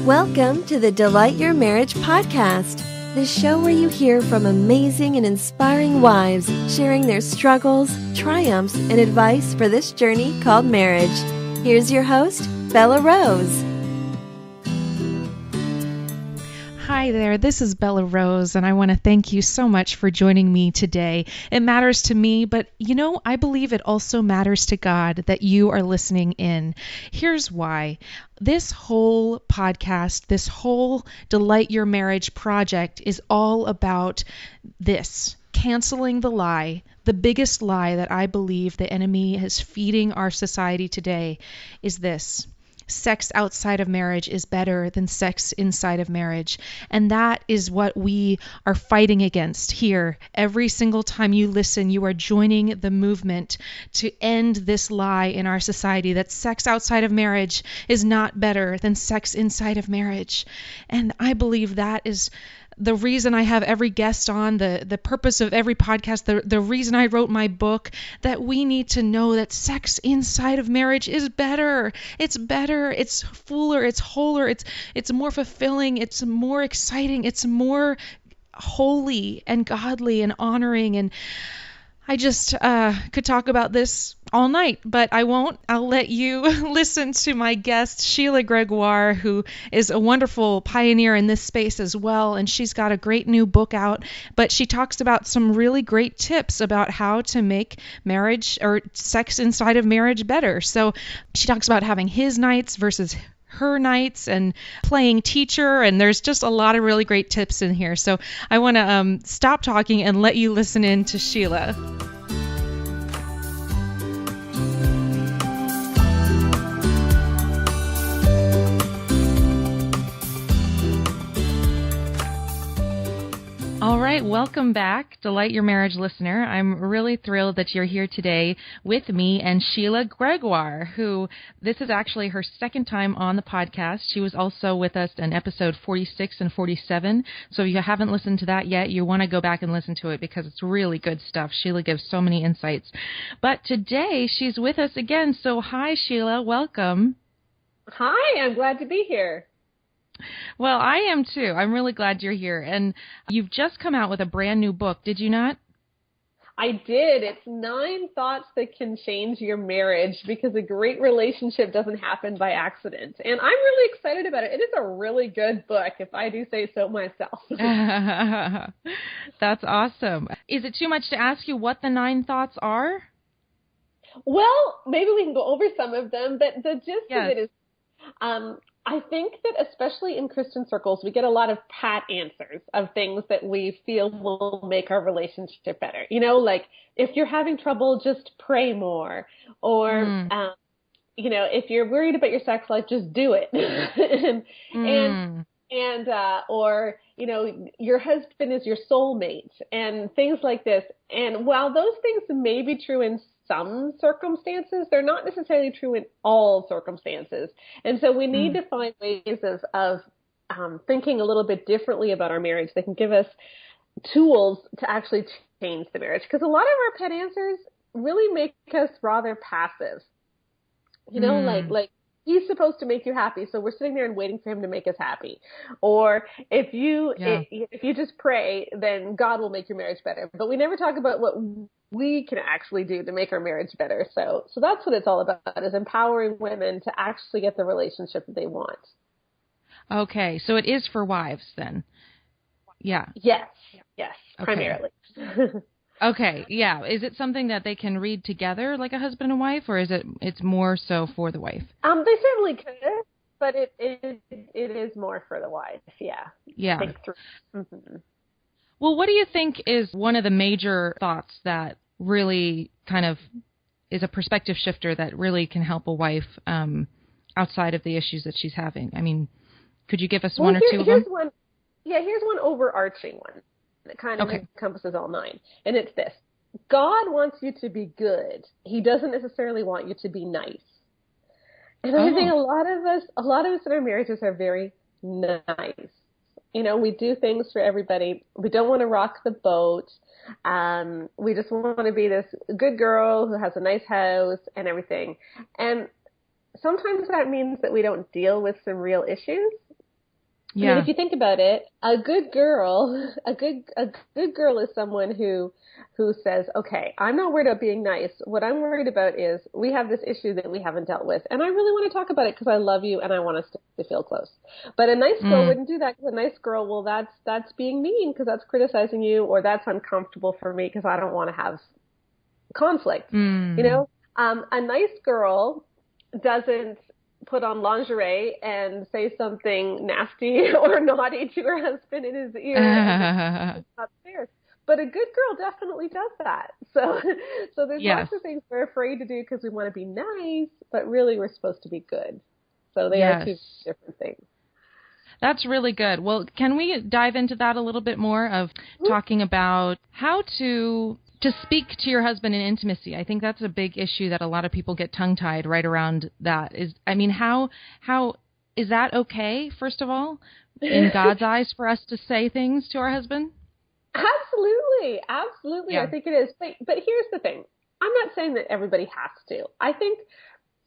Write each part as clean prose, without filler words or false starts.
Welcome to the Delight Your Marriage podcast, the show where you hear from amazing and inspiring wives sharing their struggles, triumphs, and advice for this journey called marriage. Here's your host, Belah Rose. Hi there, this is Belah Rose, and I want to thank you so much for joining me today. It matters to me, but I believe it also matters to God that you are listening in. Here's why. This whole podcast, this whole Delight Your Marriage project is all about this. Canceling the lie, the biggest lie that I believe the enemy is feeding our society today is this. Sex outside of marriage is better than sex inside of marriage. And that is what we are fighting against here. Every single time you listen, you are joining the movement to end this lie in our society that sex outside of marriage is not better than sex inside of marriage. And I believe that is the reason I have every guest on, the purpose of every podcast, the reason I wrote my book, that we need to know that sex inside of marriage is better. It's better. It's fuller. It's wholer. It's more fulfilling. It's more exciting. It's more holy and godly and honoring. And I just could talk about this all night, but I won't. I'll let you listen to my guest, Sheila Gregoire, who is a wonderful pioneer in this space as well, and she's got a great new book out, but she talks about some really great tips about how to make marriage or sex inside of marriage better. So she talks about having his nights versus her nights and playing teacher, and there's just a lot of really great tips in here. So I want to stop talking and let you listen in to Sheila. All right, welcome back, Delight Your Marriage listener. I'm really thrilled that you're here today with me and Sheila Gregoire, who this is actually her second time on the podcast. She was also with us in episode 46 and 47. So if you haven't listened to that yet, you want to go back and listen to it because it's really good stuff. Sheila gives so many insights. But today she's with us again. So hi, Sheila. Welcome. Hi, I'm glad to be here. Well, I am too. I'm really glad you're here. And you've just come out with a brand new book, did you not? I did. It's 9 thoughts that can change your marriage because a great relationship doesn't happen by accident. And I'm really excited about it. It is a really good book, if I do say so myself. That's awesome. Is it too much to ask you what the 9 thoughts are? Well, maybe we can go over some of them, but the gist of it is I think that especially in Christian circles, we get a lot of pat answers of things that we feel will make our relationship better. Like if you're having trouble, just pray more. Or, if you're worried about your sex life, just do it. Or your husband is your soulmate and things like this. And while those things may be true in some circumstances, they're not necessarily true in all circumstances. And so we need to find ways of thinking a little bit differently about our marriage that can give us tools to actually change the marriage. Because a lot of our pet answers really make us rather passive. Like he's supposed to make you happy, so we're sitting there and waiting for him to make us happy. Or if you just pray, then God will make your marriage better. But we never talk about what we can actually do to make our marriage better. So that's what it's all about, is empowering women to actually get the relationship that they want. Okay, so it is for wives then. Yeah. Yes, okay. Primarily. Okay, yeah. Is it something that they can read together like a husband and wife, or it's more so for the wife? They certainly could, but it is more for the wife, yeah. Yeah. Think through. Mm-hmm. Well, what do you think is one of the major thoughts that really kind of is a perspective shifter that really can help a wife outside of the issues that she's having? I mean, could you give us one or two of them? Here's one overarching one that kind of encompasses all 9. And it's this. God wants you to be good. He doesn't necessarily want you to be nice. And I think a lot of us in our marriages are very nice. We do things for everybody. We don't want to rock the boat. We just want to be this good girl who has a nice house and everything. And sometimes that means that we don't deal with some real issues. I mean, if you think about it, a good girl is someone who says, okay, I'm not worried about being nice. What I'm worried about is we have this issue that we haven't dealt with, and I really want to talk about it because I love you and I want us to feel close. But a nice girl wouldn't do that. Because a nice girl, well, that's being mean because that's criticizing you, or that's uncomfortable for me because I don't want to have conflict. You know, a nice girl doesn't put on lingerie and say something nasty or naughty to her husband in his ear upstairs. But a good girl definitely does that. So there's lots of things we're afraid to do because we want to be nice, but really we're supposed to be good. So they are two different things. That's really good. Well, can we dive into that a little bit more of talking about how to speak to your husband in intimacy? I think that's a big issue that a lot of people get tongue-tied right around that. How is that okay, first of all, in God's eyes, for us to say things to our husband? Absolutely. Yeah. I think it is. But here's the thing. I'm not saying that everybody has to. I think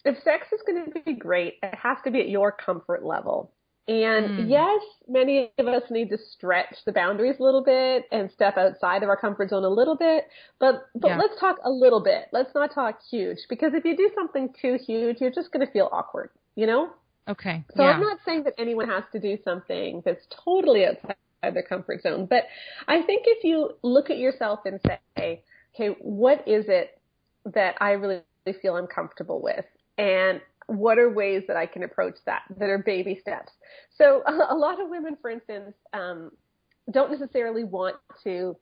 if sex is going to be great, it has to be at your comfort level. And yes, many of us need to stretch the boundaries a little bit and step outside of our comfort zone a little bit. But let's talk a little bit. Let's not talk huge, because if you do something too huge, you're just going to feel awkward, you know? Okay. So I'm not saying that anyone has to do something that's totally outside their comfort zone. But I think if you look at yourself and say, okay, what is it that I really feel uncomfortable with? And what are ways that I can approach that are baby steps? So a lot of women, for instance, don't necessarily want to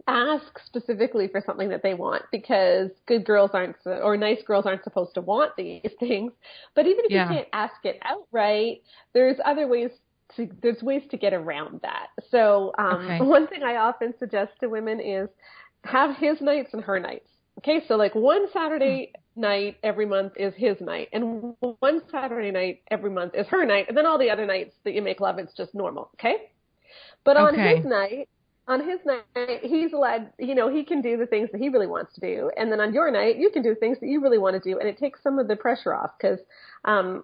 ask specifically for something that they want, because good girls or nice girls aren't supposed to want these things. But even if you can't ask it outright, there's ways to get around that. So one thing I often suggest to women is have his nights and her nights. Okay, so like one Saturday night every month is his night, and one Saturday night every month is her night, and then all the other nights that you make love, it's just normal. Okay, but on his night, he's allowed, he can do the things that he really wants to do, and then on your night, you can do things that you really want to do, and it takes some of the pressure off, because on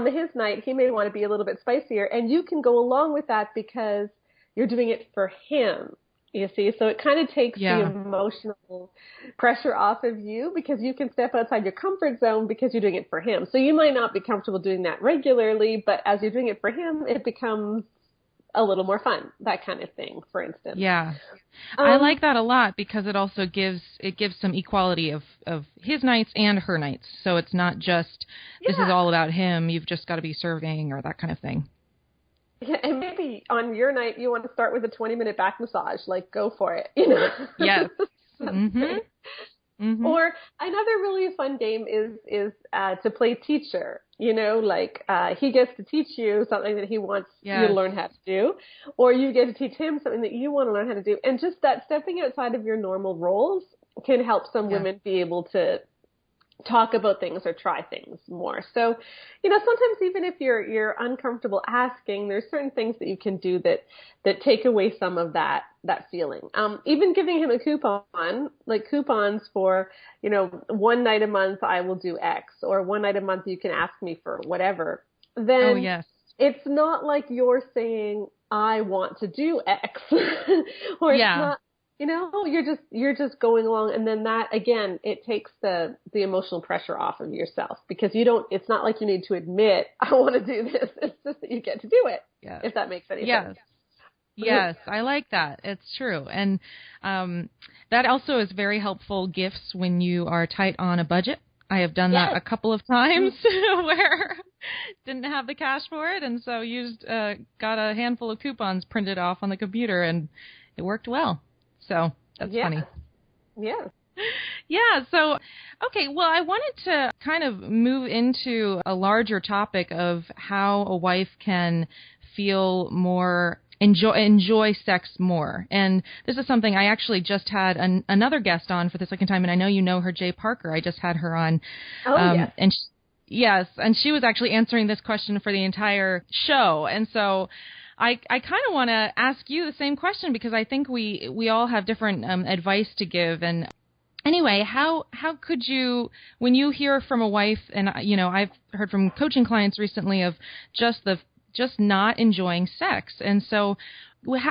his night, he may want to be a little bit spicier, and you can go along with that because you're doing it for him. You see, so it kind of takes the emotional pressure off of you, because you can step outside your comfort zone because you're doing it for him. So you might not be comfortable doing that regularly, but as you're doing it for him, it becomes a little more fun, that kind of thing, for instance. Yeah. I like that a lot, because it also gives some equality of his nights and her nights. So it's not just, this is all about him, you've just got to be serving, or that kind of thing. Yeah, and maybe on your night you want to start with a 20-minute back massage. Like, go for it, Yes. Mm-hmm. Or another really fun game is to play teacher. He gets to teach you something that he wants you to learn how to do, or you get to teach him something that you want to learn how to do. And just that stepping outside of your normal roles can help some women be able to talk about things or try things more. So, sometimes even if you're uncomfortable asking, there's certain things that you can do that take away some of that feeling. Even giving him a coupon, like coupons for, one night a month I will do X, or one night a month you can ask me for whatever. Then it's not like you're saying I want to do X, or it's not. You're just going along, and then that, again, it takes the emotional pressure off of yourself, because it's not like you need to admit, I want to do this. It's just that you get to do it, if that makes any sense. Yes, I like that. It's true. And that also is very helpful gifts when you are tight on a budget. I have done that a couple of times where didn't have the cash for it, and so got a handful of coupons printed off on the computer, and it worked well. So that's funny. Yeah. Yeah. So, okay. Well, I wanted to kind of move into a larger topic of how a wife can feel more, enjoy sex more. And this is something I actually just had another guest on for the second time. And I know you know her, Jay Parker. I just had her on. Yes. And and she was actually answering this question for the entire show. And so I kind of want to ask you the same question, because I think we all have different advice to give. And anyway, how could you, when you hear from a wife, and I've heard from coaching clients recently of just just not enjoying sex. And so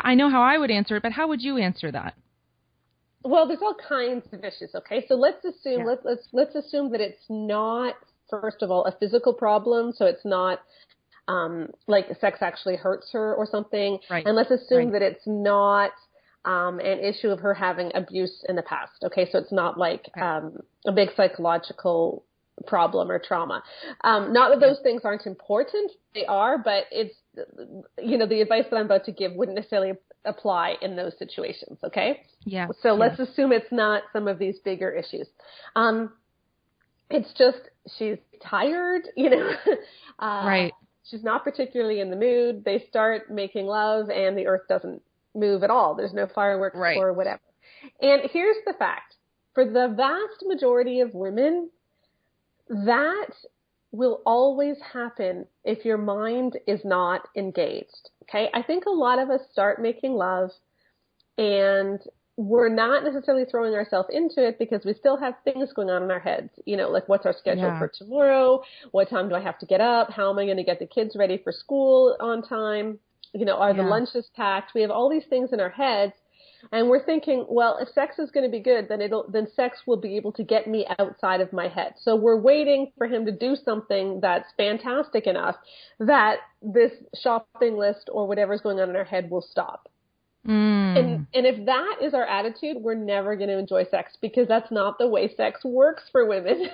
I know how I would answer it, but how would you answer that? Well, there's all kinds of issues. Okay, so let's assume let's assume that it's not, first of all, a physical problem. So it's not like sex actually hurts her or something. Right. And let's assume that it's not an issue of her having abuse in the past. Okay, so it's not like a big psychological problem or trauma. Not that those things aren't important. They are, but it's, the advice that I'm about to give wouldn't necessarily apply in those situations. Okay. Yeah. So let's assume it's not some of these bigger issues. It's just she's tired, Right. She's not particularly in the mood. They start making love and the earth doesn't move at all. There's no fireworks or whatever. And here's the fact. For the vast majority of women, that will always happen if your mind is not engaged. Okay? I think a lot of us start making love and we're not necessarily throwing ourselves into it because we still have things going on in our heads. Like what's our schedule for tomorrow? What time do I have to get up? How am I going to get the kids ready for school on time? Are the lunches packed? We have all these things in our heads. And we're thinking, well, if sex is going to be good, then sex will be able to get me outside of my head. So we're waiting for him to do something that's fantastic enough that this shopping list or whatever's going on in our head will stop. And if that is our attitude, we're never going to enjoy sex because that's not the way sex works for women.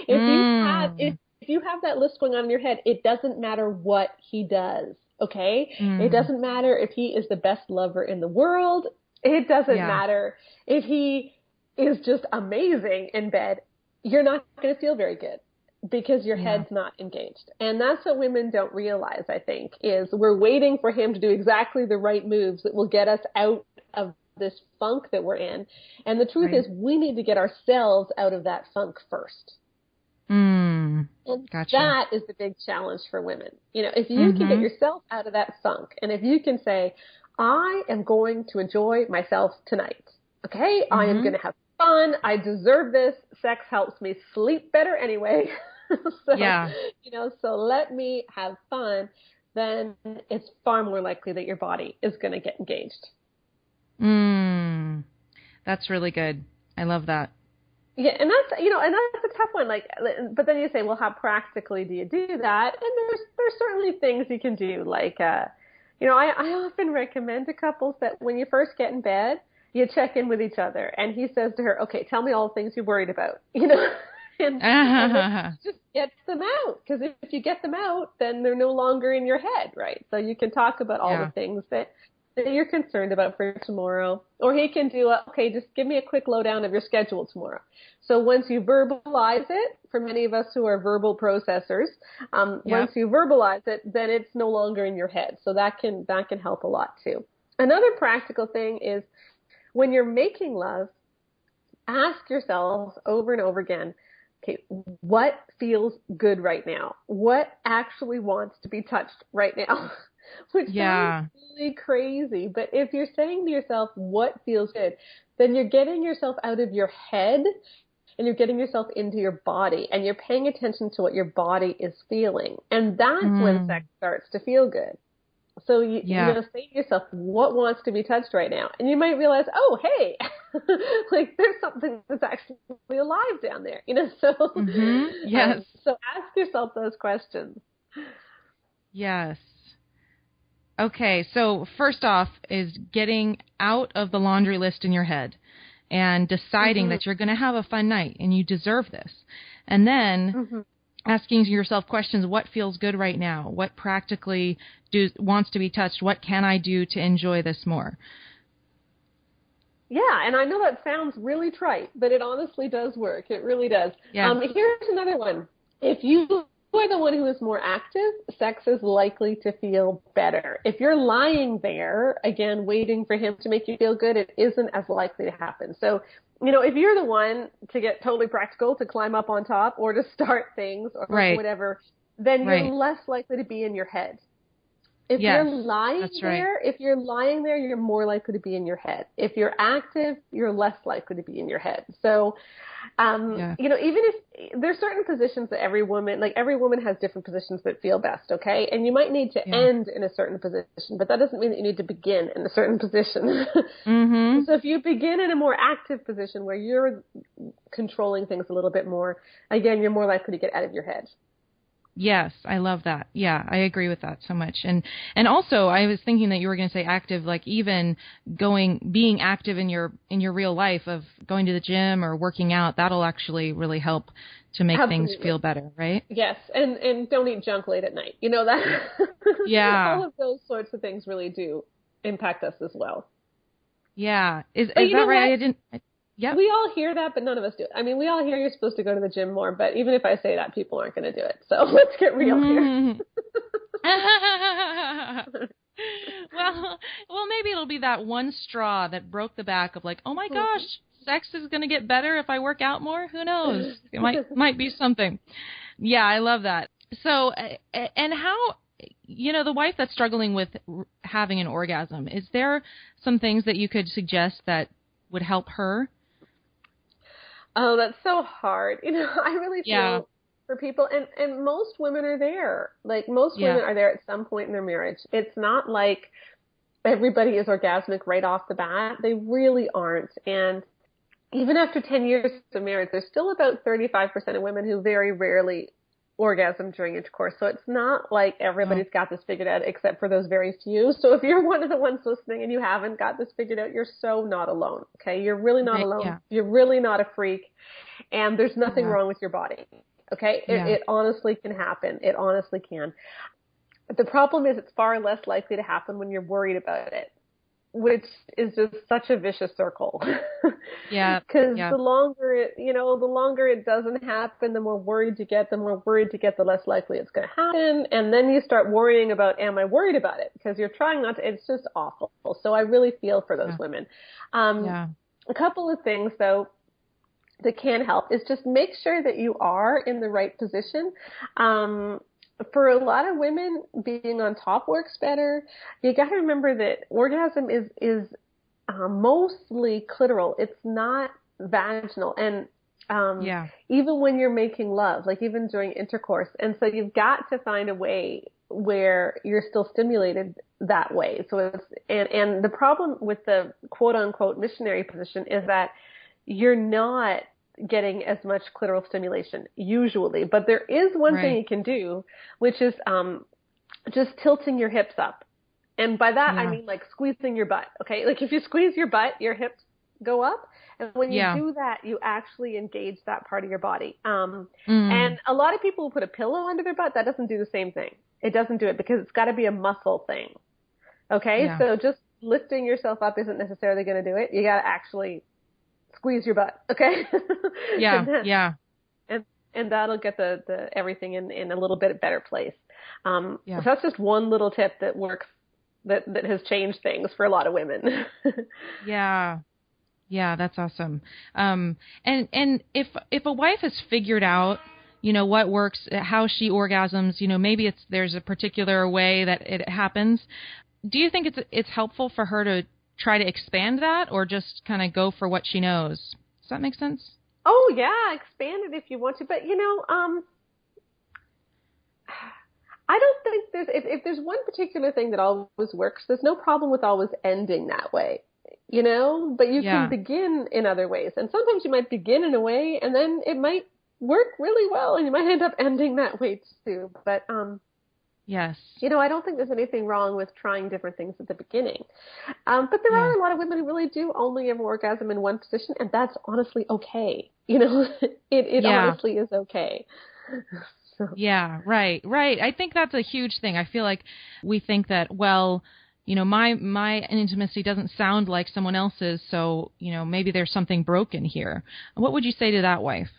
If you have that list going on in your head, it doesn't matter what he does. Okay. It doesn't matter if he is the best lover in the world. It doesn't matter if he is just amazing in bed. You're not going to feel very good because your head's not engaged. And that's what women don't realize, I think, is we're waiting for him to do exactly the right moves that will get us out of this funk that we're in. And the truth is we need to get ourselves out of that funk first. And that is the big challenge for women. If you can get yourself out of that funk and if you can say, I am going to enjoy myself tonight. Okay. I am going to have fun. I deserve this. Sex helps me sleep better anyway. So let me have fun. Then it's far more likely that your body is going to get engaged. That's really good. I love that. Yeah, and that's a tough one. But then you say, well, how practically do you do that? And there's certainly things you can do. I often recommend to couples that when you first get in bed, you check in with each other, and he says to her, "Okay, tell me all the things you're worried about." And just get them out, because if you get them out, then they're no longer in your head, right? So you can talk about all the things that you're concerned about for tomorrow. Or he can do, okay, just give me a quick lowdown of your schedule tomorrow. So once you verbalize it, for many of us who are verbal processors, once you verbalize it, then it's no longer in your head. So that can help a lot too. Another practical thing is when you're making love, ask yourself over and over again, okay, what feels good right now? What actually wants to be touched right now? Which sounds really crazy. But if you're saying to yourself, what feels good, then you're getting yourself out of your head and you're getting yourself into your body and you're paying attention to what your body is feeling. And that's when sex starts to feel good. So you say to yourself, what wants to be touched right now? And you might realize, oh, hey, there's something that's actually alive down there, so, so ask yourself those questions. Yes. Okay. So first off is getting out of the laundry list in your head and deciding that you're going to have a fun night and you deserve this. And then asking yourself questions, what feels good right now? What practically wants to be touched? What can I do to enjoy this more? Yeah, and I know that sounds really trite, but it honestly does work. It really does. Yeah. Here's another one. If you are the one who is more active, sex is likely to feel better. If you're lying there, again, waiting for him to make you feel good, it isn't as likely to happen. So, if you're the one to get totally practical, to climb up on top or to start things or whatever, then you're less likely to be in your head. If Yes, you're lying that's there, right. if you're lying there, you're more likely to be in your head. If you're active, you're less likely to be in your head. So, Yeah. even if there's certain positions that every woman has different positions that feel best, okay? And you might need to Yeah. end in a certain position, but that doesn't mean that you need to begin in a certain position. Mm-hmm. So if you begin in a more active position where you're controlling things a little bit more, again, you're more likely to get out of your head. Yes, I love that. Yeah, I agree with that so much. And also I was thinking that you were going to say active, like even being active in your real life of going to the gym or working out, that'll actually really help to make things Absolutely. feel better, right? Yes, and don't eat junk late at night. That Yeah. all of those sorts of things really do impact us as well. Yeah. Is But is you that know right? what? Yep. We all hear that, but none of us do it. I mean, we all hear you're supposed to go to the gym more, but even if I say that, people aren't going to do it. So let's get real here. Well, maybe it'll be that one straw that broke the back of like, oh my gosh, sex is going to get better if I work out more. Who knows? It might be something. Yeah, I love that. So, and how, the wife that's struggling with having an orgasm, is there some things that you could suggest that would help her? Oh, that's so hard. I really feel for people, and most women are there. Like most women are there at some point in their marriage. It's not like everybody is orgasmic right off the bat. They really aren't. And even after 10 years of marriage, there's still about 35% of women who very rarely orgasm during intercourse. So it's not like everybody's got this figured out except for those very few. So if you're one of the ones listening and you haven't got this figured out, you're so not alone. Okay. You're really not alone. Yeah. You're really not a freak, and there's nothing wrong with your body. Okay. It honestly can happen. It honestly can. But the problem is it's far less likely to happen when you're worried about it, which is just such a vicious circle. Yeah. Because the longer it doesn't happen, the more worried you get, the less likely it's going to happen. And then you start worrying about, am I worried about it? Because you're trying not to, it's just awful. So I really feel for those women. A couple of things though that can help is just make sure that you are in the right position. For a lot of women, being on top works better. You got to remember that orgasm is mostly clitoral. It's not vaginal. And even when you're making love, like even during intercourse. And so you've got to find a way where you're still stimulated that way. So and the problem with the quote unquote missionary position is that you're not getting as much clitoral stimulation usually, but there is one thing you can do, which is just tilting your hips up. And by that, I mean like squeezing your butt. Okay. Like if you squeeze your butt, your hips go up. And when you do that, you actually engage that part of your body. And a lot of people will put a pillow under their butt. That doesn't do the same thing. It doesn't do it because it's got to be a muscle thing. Okay. Yeah. So just lifting yourself up isn't necessarily going to do it. You got to actually squeeze your butt. Okay. And that'll get the everything in a little bit better place. So that's just one little tip that works, that has changed things for a lot of women. Yeah, that's awesome. And if a wife has figured out, what works, how she orgasms, maybe there's a particular way that it happens. Do you think it's helpful for her to try to expand that, or just kind of go for what she knows? Does that make sense? Oh yeah, expand it if you want to, but I don't think if there's one particular thing that always works, there's no problem with always ending that way, but you can begin in other ways. And sometimes you might begin in a way and then it might work really well and you might end up ending that way too. But, yes. I don't think there's anything wrong with trying different things at the beginning. But there are a lot of women who really do only have orgasm in one position, and that's honestly okay. It honestly is okay. So. Yeah, right. I think that's a huge thing. I feel like we think that, my intimacy doesn't sound like someone else's, so, maybe there's something broken here. What would you say to that wife?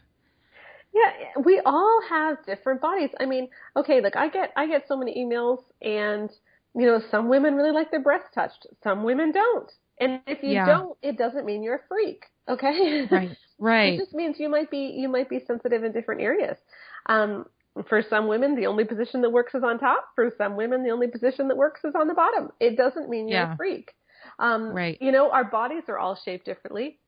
Yeah, we all have different bodies. I mean, okay, look, I get so many emails, and, some women really like their breasts touched. Some women don't. And if you don't, it doesn't mean you're a freak. Okay? Right. It just means you might be sensitive in different areas. For some women, the only position that works is on top. For some women, the only position that works is on the bottom. It doesn't mean you're a freak. Right. Our bodies are all shaped differently.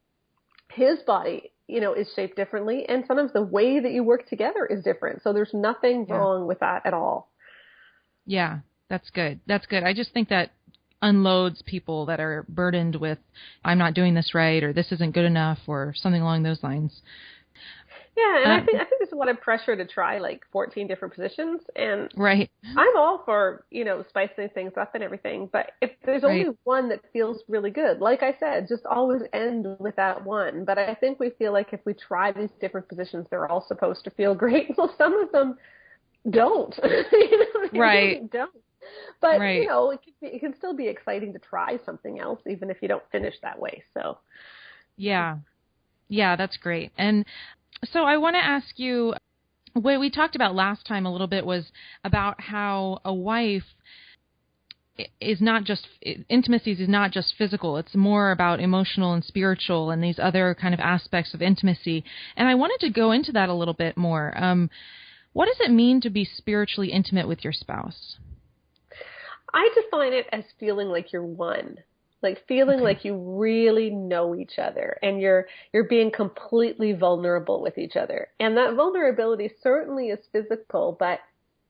His body, is shaped differently. And sometimes the way that you work together is different. So there's nothing wrong with that at all. Yeah, that's good. That's good. I just think that unloads people that are burdened with, I'm not doing this right, or this isn't good enough, or something along those lines. Yeah, and I think there's a lot of pressure to try like 14 different positions, and right. I'm all for, spicing things up and everything, but if there's only one that feels really good, like I said, just always end with that one. But I think we feel like if we try these different positions, they're all supposed to feel great. Well, some of them don't. They really don't. But, it can still be exciting to try something else, even if you don't finish that way. So, yeah, that's great. And so I want to ask you, what we talked about last time a little bit was about how a wife is not just, intimacies is not just physical. It's more about emotional and spiritual and these other kind of aspects of intimacy. And I wanted to go into that a little bit more. What does it mean to be spiritually intimate with your spouse? I define it as feeling like you're one. Like feeling like you really know each other and you're being completely vulnerable with each other. And that vulnerability certainly is physical, but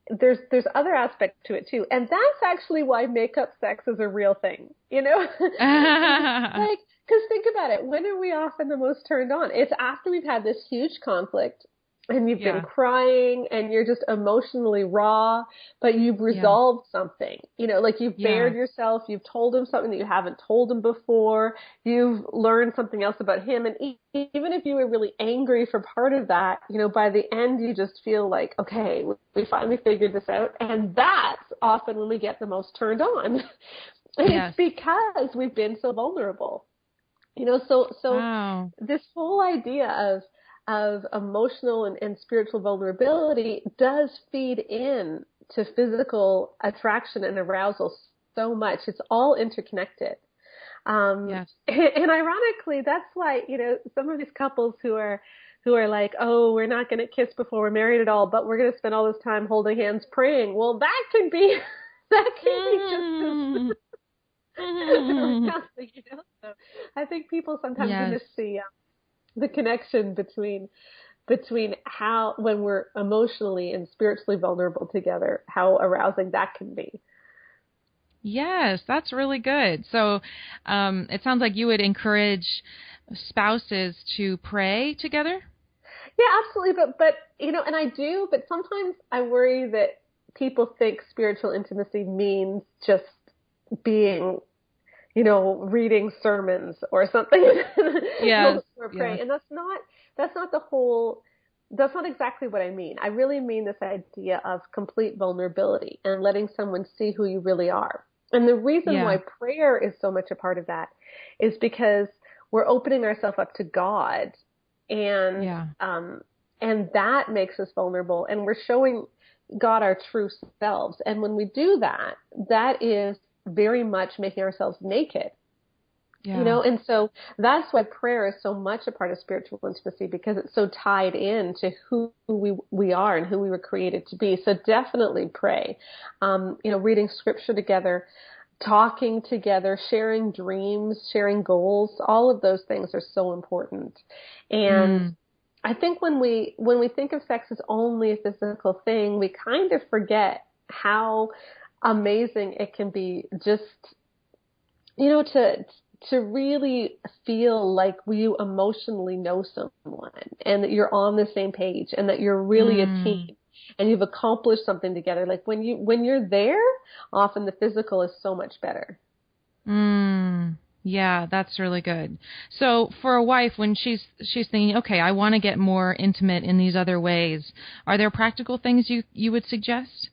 there's other aspects to it too. And that's actually why makeup sex is a real thing, Like, because think about it. When are we often the most turned on? It's after we've had this huge conflict and you've been crying and you're just emotionally raw, but you've resolved something, like you've bared yourself, you've told him something that you haven't told him before, you've learned something else about him. And even if you were really angry for part of that, by the end, you just feel like, okay, we finally figured this out. And that's often when we get the most turned on. And it's because we've been so vulnerable, so this whole idea of emotional and spiritual vulnerability does feed in to physical attraction and arousal so much. It's all interconnected. And ironically, that's why, some of these couples who are like, oh, we're not going to kiss before we're married at all, but we're going to spend all this time holding hands praying. Well, that can be just as So I think people sometimes miss the connection between how, when we're emotionally and spiritually vulnerable together, how arousing that can be. Yes, that's really good. So it sounds like you would encourage spouses to pray together? Yeah, absolutely. But and I do, but sometimes I worry that people think spiritual intimacy means just being, reading sermons or something. Or praying. And that's not exactly what I mean. I really mean this idea of complete vulnerability and letting someone see who you really are. And the reason why prayer is so much a part of that is because we're opening ourselves up to God, and that makes us vulnerable, and we're showing God our true selves. And when we do that, that is very much making ourselves naked. And so that's why prayer is so much a part of spiritual intimacy, because it's so tied in to who we are and who we were created to be. So definitely pray, reading scripture together, talking together, sharing dreams, sharing goals, all of those things are so important. And I think when we think of sex as only a physical thing, we kind of forget how amazing it can be just, to really feel like you emotionally know someone and that you're on the same page and that you're really a team and you've accomplished something together. Like when you're there, often the physical is so much better. Yeah, that's really good. So for a wife, when she's thinking, okay, I want to get more intimate in these other ways, are there practical things you would suggest?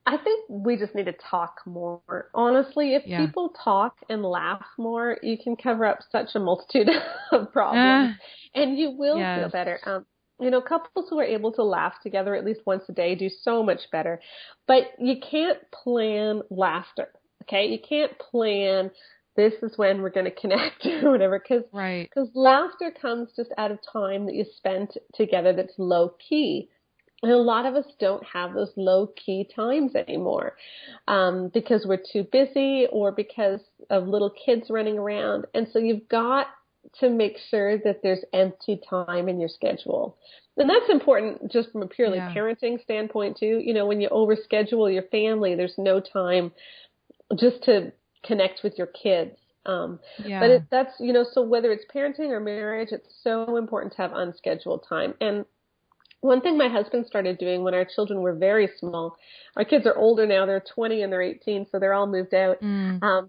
I think we just need to talk more. Honestly, if people talk and laugh more, you can cover up such a multitude of problems, and you will feel better. Couples who are able to laugh together at least once a day do so much better. But you can't plan laughter, okay? You can't plan this is when we're going to connect or whatever, because laughter comes just out of time that you spent together that's low key. And a lot of us don't have those low-key times anymore because we're too busy or because of little kids running around. And so you've got to make sure that there's empty time in your schedule. And that's important just from a purely parenting standpoint too. You know, when you overschedule your family, there's no time just to connect with your kids. But that's, you know, so whether it's parenting or marriage, it's so important to have unscheduled time. And one thing my husband started doing when our children were very small, our kids are older now, they're 20 and they're 18, so they're all moved out.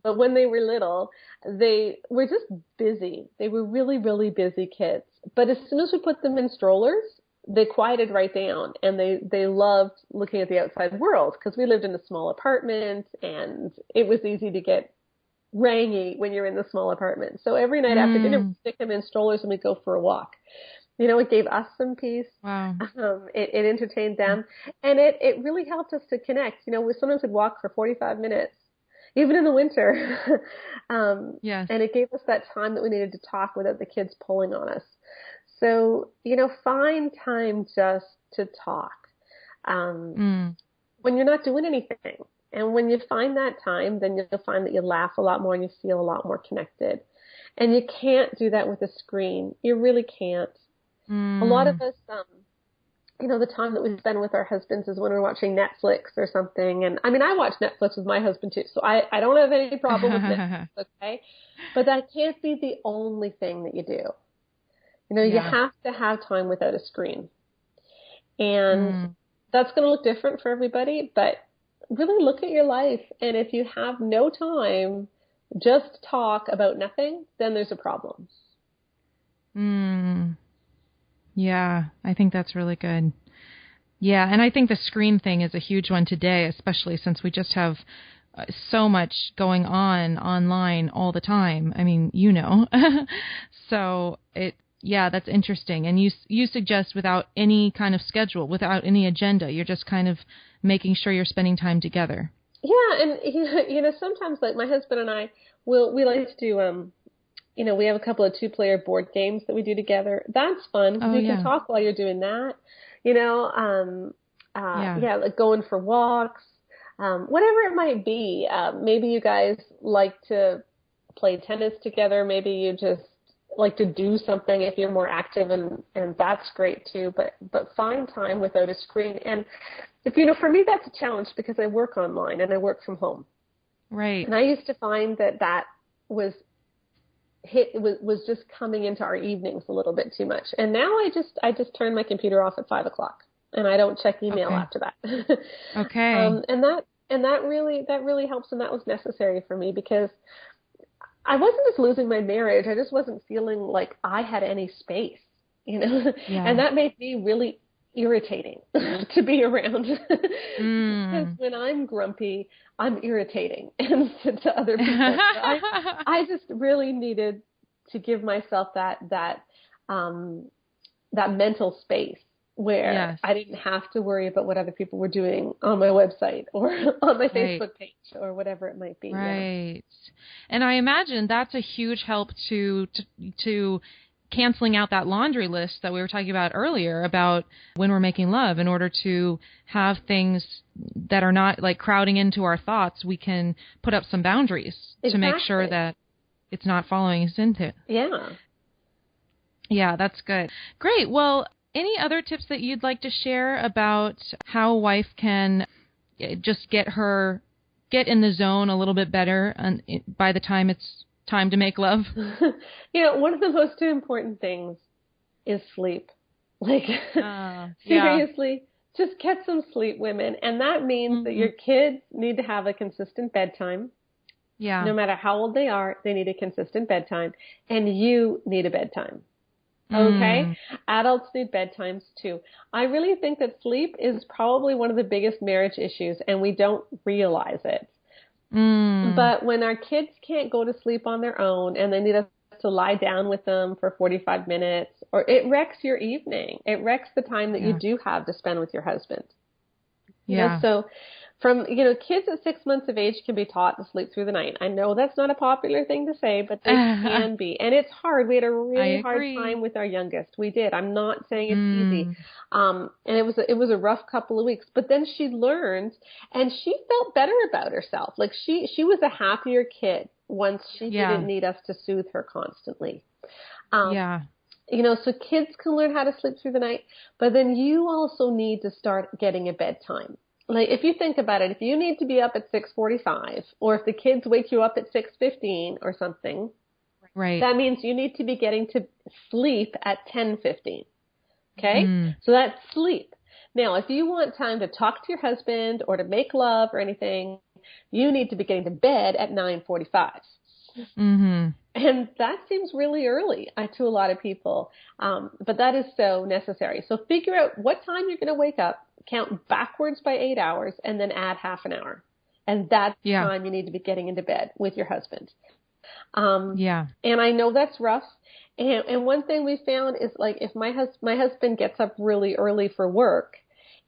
But when they were little, they were just busy. They were really, really busy kids. But as soon as we put them in strollers, they quieted right down, and they loved looking at the outside world because we lived in a small apartment and it was easy to get rangy when you're in the small apartment. So every night after dinner, we'd stick them in strollers and we'd go for a walk. You know, it gave us some peace. Wow. It entertained them. And it really helped us to connect. You know, we sometimes would walk for 45 minutes, even in the winter. Yes. And it gave us that time that we needed to talk without the kids pulling on us. So, you know, find time just to talk when you're not doing anything. And when you find that time, then you'll find that you laugh a lot more and you feel a lot more connected. And you can't do that with a screen. You really can't. A lot of us, you know, the time that we spend with our husbands is when we're watching Netflix or something. And I mean, I watch Netflix with my husband too, so I don't have any problem with Netflix, okay? But that can't be the only thing that you do. You know, you have to have time without a screen. And that's going to look different for everybody, but really look at your life. And if you have no time, just talk about nothing, then there's a problem. Yeah, I think that's really good. Yeah, and I think the screen thing is a huge one today, especially since we just have so much going on online all the time. I mean, you know. So that's interesting. And you suggest without any kind of schedule, without any agenda, you're just kind of making sure you're spending time together. Yeah, and you know, sometimes like my husband and I, we like to do you know, we have a couple of 2-player board games that we do together. That's fun because you can talk while you're doing that. You know, like going for walks, whatever it might be. Maybe you guys like to play tennis together. Maybe you just like to do something if you're more active, and that's great too. But find time without a screen. And if you know, for me, that's a challenge because I work online and I work from home. Right. And I used to find that was just coming into our evenings a little bit too much. And now I just turn my computer off at 5:00 and I don't check email after that. Okay. And that really helps. And that was necessary for me because I wasn't just losing my marriage. I just wasn't feeling like I had any space, you know, and that made me really irritating to be around because when I'm grumpy, I'm irritating and to other people. So I just really needed to give myself that mental space where I didn't have to worry about what other people were doing on my website or on my Facebook page or whatever it might be. Right. Yeah. And I imagine that's a huge help to canceling out that laundry list that we were talking about earlier about when we're making love. In order to have things that are not like crowding into our thoughts, we can put up some boundaries to make sure that it's not following us into it. Yeah. Yeah, that's good. Great. Well, any other tips that you'd like to share about how a wife can just get in the zone a little bit better by the time it's time to make love? You know, one of the most important things is sleep. Like, seriously, just get some sleep, women. And that means that your kids need to have a consistent bedtime. Yeah. No matter how old they are, they need a consistent bedtime. And you need a bedtime. Okay? Adults need bedtimes too. I really think that sleep is probably one of the biggest marriage issues, and we don't realize it. But when our kids can't go to sleep on their own and they need us to lie down with them for 45 minutes, or it wrecks your evening. It wrecks the time that you do have to spend with your husband. Yeah. You know, so Kids at 6 months of age can be taught to sleep through the night. I know that's not a popular thing to say, but they can be. And it's hard. We had a really hard time with our youngest. We did. I'm not saying it's easy. And it was a rough couple of weeks, but then she learned and she felt better about herself. Like she was a happier kid once she didn't need us to soothe her constantly. So kids can learn how to sleep through the night, but then you also need to start getting a bedtime. Like if you think about it, if you need to be up at 6:45 or if the kids wake you up at 6:15 or something, right, that means you need to be getting to sleep at 10:15. Okay? So that's sleep. Now, if you want time to talk to your husband or to make love or anything, you need to be getting to bed at 9:45. And that seems really early to a lot of people. But that is so necessary. So figure out what time you're going to wake up, count backwards by 8 hours, and then add half an hour. And that's the time you need to be getting into bed with your husband. And I know that's rough. And one thing we found is like if my husband gets up really early for work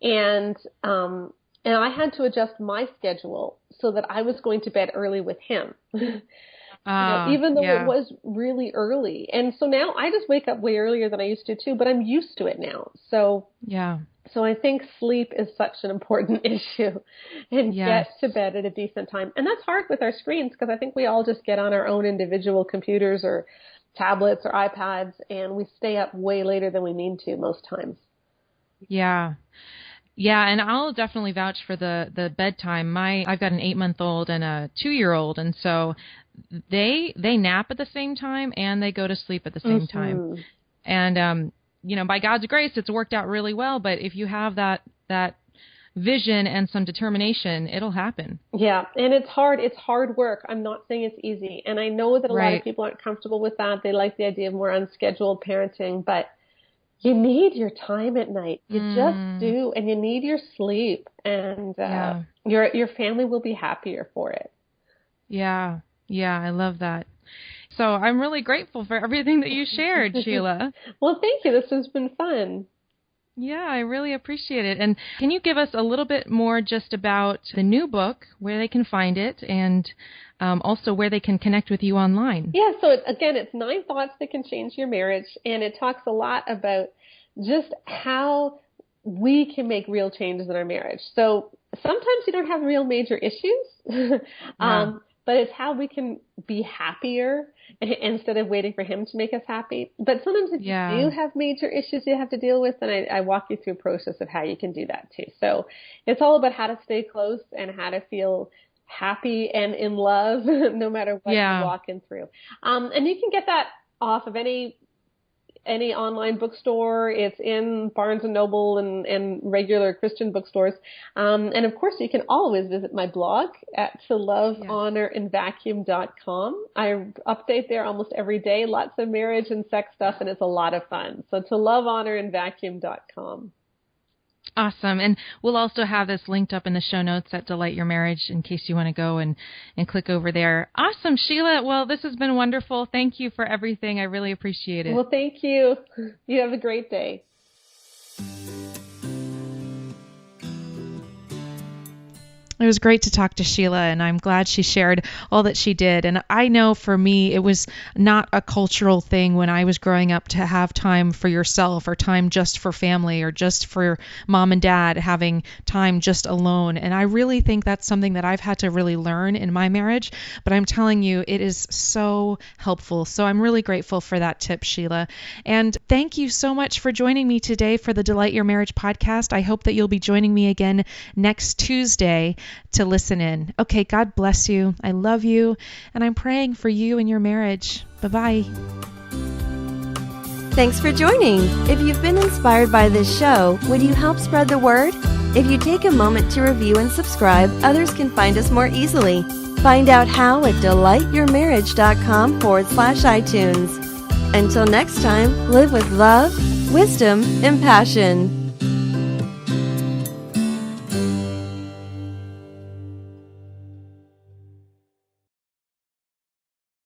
and I had to adjust my schedule so that I was going to bed early with him. Even though it was really early. And so now I just wake up way earlier than I used to too, but I'm used to it now. So I think sleep is such an important issue and get to bed at a decent time. And that's hard with our screens because I think we all just get on our own individual computers or tablets or iPads and we stay up way later than we mean to most times. Yeah, and I'll definitely vouch for the bedtime. I've got an 8-month-old and a 2-year-old, and so they nap at the same time and they go to sleep at the same time. And by God's grace, it's worked out really well. But if you have that vision and some determination, it'll happen. Yeah, and it's hard. It's hard work. I'm not saying it's easy, and I know that a lot of people aren't comfortable with that. They like the idea of more unscheduled parenting, but you need your time at night. You just do, and you need your sleep, and your family will be happier for it. Yeah, I love that. So I'm really grateful for everything that you shared, Sheila. Well, thank you. This has been fun. Yeah, I really appreciate it. And can you give us a little bit more just about the new book, where they can find it, and also where they can connect with you online? Yeah, so it's 9 Thoughts That Can Change Your Marriage, and it talks a lot about just how we can make real changes in our marriage. So sometimes you don't have real major issues, but it's how we can be happier instead of waiting for him to make us happy. But sometimes if you do have major issues you have to deal with, then I walk you through a process of how you can do that too. So it's all about how to stay close and how to feel happy and in love no matter what you're walking through. And you can get that off of any online bookstore. It's in Barnes & Noble and regular Christian bookstores. And of course, you can always visit my blog at toLoveHonorAndVacuum.com. I update there almost every day, lots of marriage and sex stuff, and it's a lot of fun. So toLoveHonorAndVacuum.com. Awesome. And we'll also have this linked up in the show notes at Delight Your Marriage in case you want to go and click over there. Awesome, Sheila. Well, this has been wonderful. Thank you for everything. I really appreciate it. Well, thank you. You have a great day. It was great to talk to Sheila, and I'm glad she shared all that she did. And I know for me, it was not a cultural thing when I was growing up to have time for yourself or time just for family or just for mom and dad, having time just alone. And I really think that's something that I've had to really learn in my marriage. But I'm telling you, it is so helpful. So I'm really grateful for that tip, Sheila. And thank you so much for joining me today for the Delight Your Marriage podcast. I hope that you'll be joining me again next Tuesday to listen in. Okay, God bless you. I love you, and I'm praying for you and your marriage. Bye-bye. Thanks for joining. If you've been inspired by this show, would you help spread the word? If you take a moment to review and subscribe, others can find us more easily. Find out how at delightyourmarriage.com/iTunes. Until next time, live with love, wisdom, and passion.